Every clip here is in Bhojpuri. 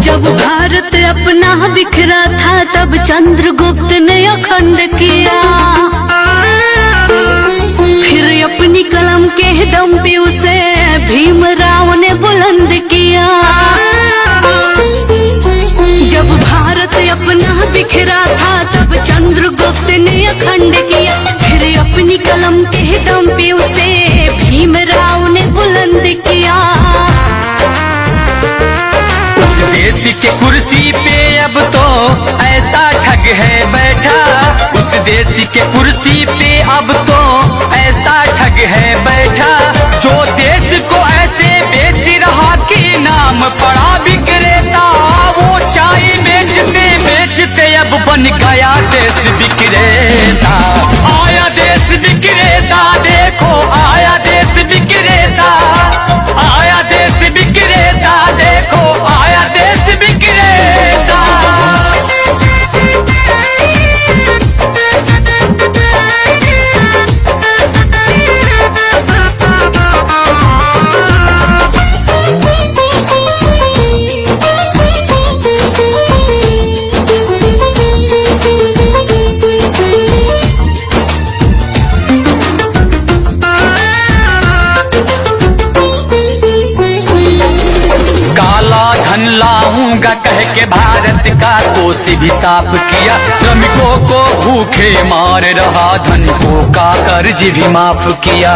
जब भारत अपना बिखरा था तब चंद्रगुप्त ने अखंड किया, फिर अपनी कलम के दम पे उसे भीमराव ने बुलंद किया। जब भारत अपना बिखरा था तब चंद्रगुप्त ने अखंड किया, फिर अपनी कलम के दम पे उसे भीमराव ने बुलंद किया। उस देश के कुर्सी पे अब तो ऐसा ठग है बैठा, उस देश के कुर्सी पे अब तो ऐसा ठग है बैठा, जो देश को ऐसे बेच रहा कि नाम पड़ा विक्रेता। वो चाय बेचते बेचते अब बन गया देश विक्रेता। आया देश विक्रेता, देखो आया देश विक्रेता, आया देश विक्रेता, देखो आया देश विक्रेता। धन लाऊंगा कह के भारत का कोष भी साफ किया, श्रमिकों को भूखे मार रहा, धनिकों का कर्ज भी माफ किया।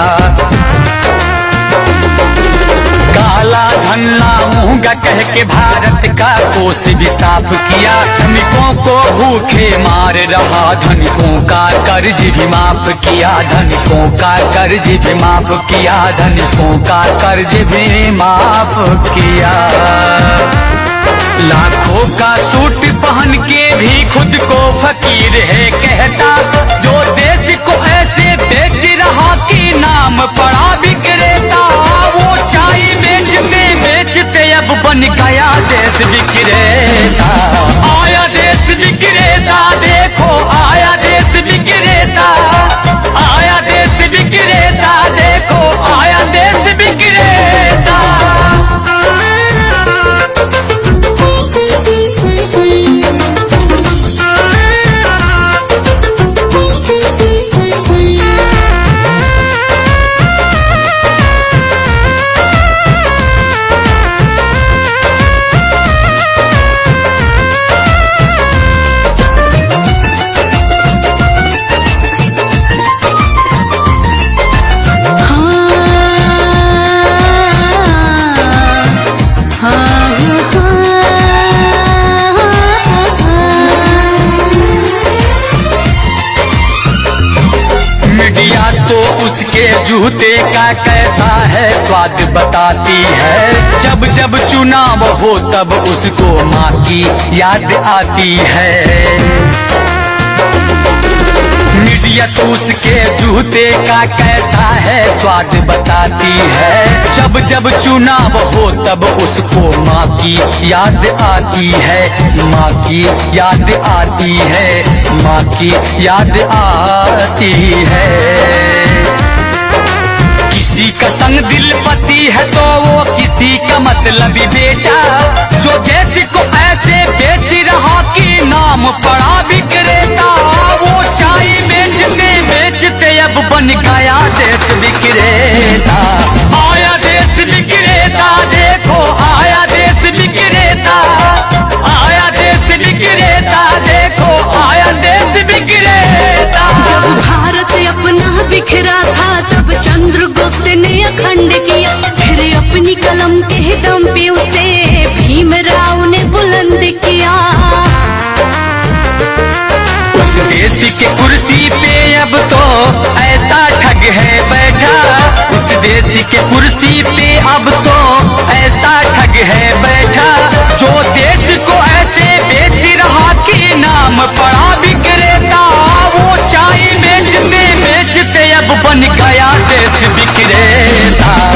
काला धन लाऊंगा कह के भारत का कोष भी साफ किया, श्रमिकों को भूखे मार रहा, धनिकों का कर्ज भी माफ किया, धनिकों का कर्ज भी माफ किया, धनिकों का कर्ज भी माफ किया। लाखों का सूट पहन के भी खुद को फकीर है कहता, जो देश को ऐसे बेच रहा कि नाम पड़ा विक्रेता। वो चाय बेचते बेचते अब बन गया देश विक्रेता। आया देश विक्रेता, देखो आया देश विक्रेता, आया देश विक्रेता, देखो आया देश विक्रेता। उसके जूते का कैसा है स्वाद बताती है, जब जब चुनाव हो तब उसको माँ की याद आती है। मीडिया तो उसके जूते का कैसा है स्वाद बताती है, जब जब चुनाव हो तब उसको माँ की याद आती है, माँ की याद आती है, माँ की याद आती है। किसी का संग दिल पति है तो वो किसी का मतलबी बेटा, जो देश को ऐसे बेच रहा कि नाम पड़ा विक्रेता। वो चाय बेचते बेचते अब बन गया देश विक्रेता। आया देश विक्रेता, देखो आया देश विक्रेता, आया देश विक्रेता, देखो आया देश विक्रेता। जब भारत अपना बिखरा था तब चंद्रगुप्त ने अखंड किया, फिर अपनी कलम के दम पे उसे भीमराव ने बुलंद किया। उस देश के कुर्सी पे अब तो ऐसा ठग है बैठा, उस देश के कुर्सी पे अब तो ऐसा ठग है बैठा, जो देश को ऐसे बेच रहा कि नाम पड़ा विक्रेता। वो चाय बेचते बेचते अब बन गया देश विक्रेता।